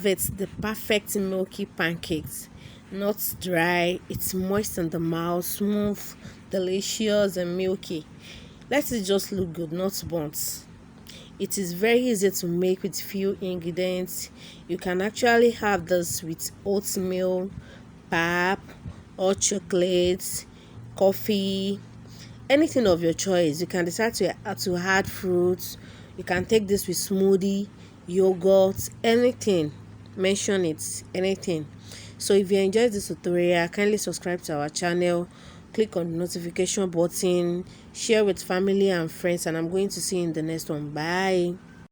have it, the perfect milky pancakes. Not dry, it's moist in the mouth, smooth, delicious, and milky. Let it just look good, not burnt. It is very easy to make with few ingredients. You can actually have this with oatmeal, pap, or chocolate, coffee, anything of your choice. You can decide to add fruits. You can take this with smoothie, yogurt, anything. Mention it, anything. So if you enjoyed this tutorial, kindly subscribe to our channel, click on the notification button, share with family and friends, and I'm going to see you in the next one. Bye.